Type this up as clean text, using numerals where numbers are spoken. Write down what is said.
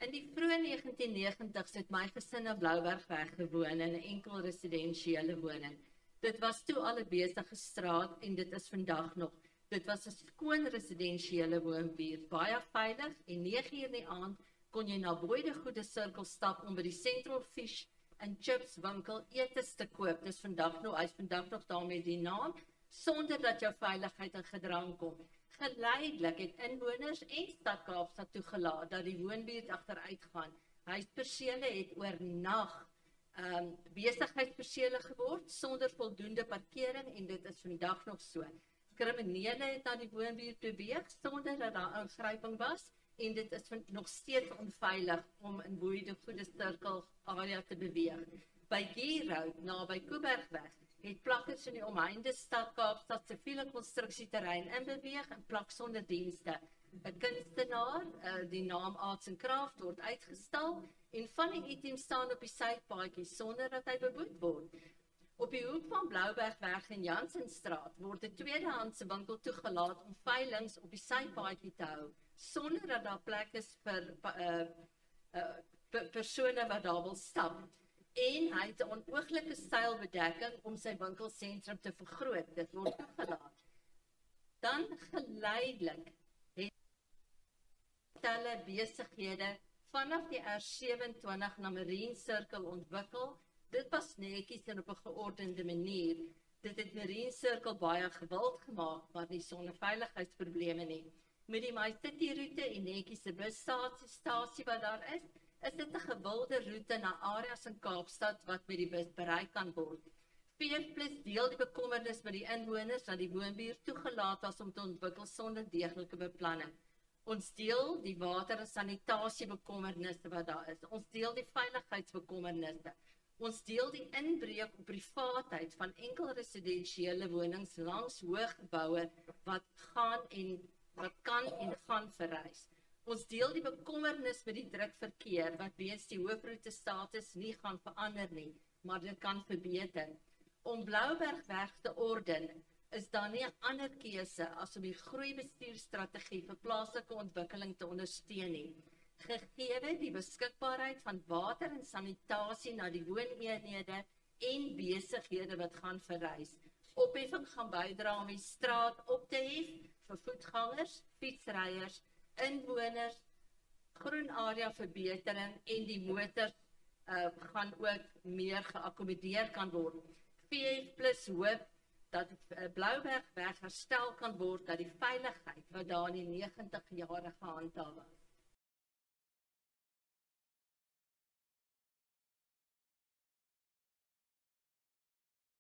In die vroeë 1990s het my gesin op Bloubergweg gewoon in 'n enkel residensiële woning. Dit was toe al 'n besige straat en dit is vandag nog. Dit was 'n skoon residensiële woonbuurt, baie veilig en 9:00 in die aand kon jy na Boy de Goede Sirkel stap om by die Central Fish and Chips winkel etes te koop. Dis vandag nog, hy's vandag nog daarmee die naam, sonder dat jou veiligheid in gedrang kom. Geleidelik het inwoners en stad Kaapstad toegelaat dat die woonbuurt agteruit gaan. Huispersele het oornag besigheidspersele geword sonder voldoende parkering en dit is vandag nog so. Kriminele het na die woonbuurt beweeg sonder dat daar ingryping was en dit is nog steeds onveilig om in Boy de Goede Sirkel area te beweeg. By Gay Road, naby Kuibergweg, het plakkers in die omheinde stad Kaapstad siviele konstruksieterrein inbeweeg en plak sonder dienste. 'n Kunstenaar, die naam Arts and Craft, word uitgestal en van die items staan op die sypaadjie sonder dat hy beboet word. Op die hoek van Bloubergweg en Jansenstraat word 'n tweedehandse winkel toegelaat om veilinge op die sypaadjie te hou, sonder dat daar plek is vir persone wat daar wil stap. En hy het 'n onooglike stylbedekking om sy winkelsentrum te vergroot. Dit word toegelaat. Dan geleidelik het talle besighede vanaf die R27 na Marine Circle ontwikkel. Dit was netjies en op 'n geordende manier. Dit het Marine Circle baie gewild gemaak, maar nie sonder veiligheidsprobleme nie. Met die MyCity roete en netjiese busstasie wat daar is dit 'n gewilde roete na areas in Kaapstad wat met die bus bereik kan word. Veerplus deel die bekommernis met die inwoners dat die woonbuurt toegelaat was om te ontwikkel sonder deeglike beplanning. Ons deel die water- en sanitasiebekommernisse wat daar is. Ons deel die veiligheidsbekommernisse. Ons deel die inbreuk op privaatheid van enkel residensiële wonings langs hooggeboue wat kan en gaan verrys. Ons deel die bekommernis met die drukverkeer wat weens die hoofroete status nie gaan verander nie, maar dit kan verbeter. Om Bloubergweg te orden is daar nie 'n ander keuse as om die groeibestuurstrategie vir plaaslike ontwikkeling te ondersteun nie. Gegee die beskikbaarheid van water en sanitasie na die wooneenhede en besighede wat gaan verrys. Opheffing gaan bydra om die straat op te hef vir voetgangers, fietsryers, inwoners, groen area verbetering en die motors gaan ook meer geakkommodeer kan word. VF+ hoop dat Bloubergweg herstel kan word dat die veiligheid wat daar in die 90 jare gehandhaaf was.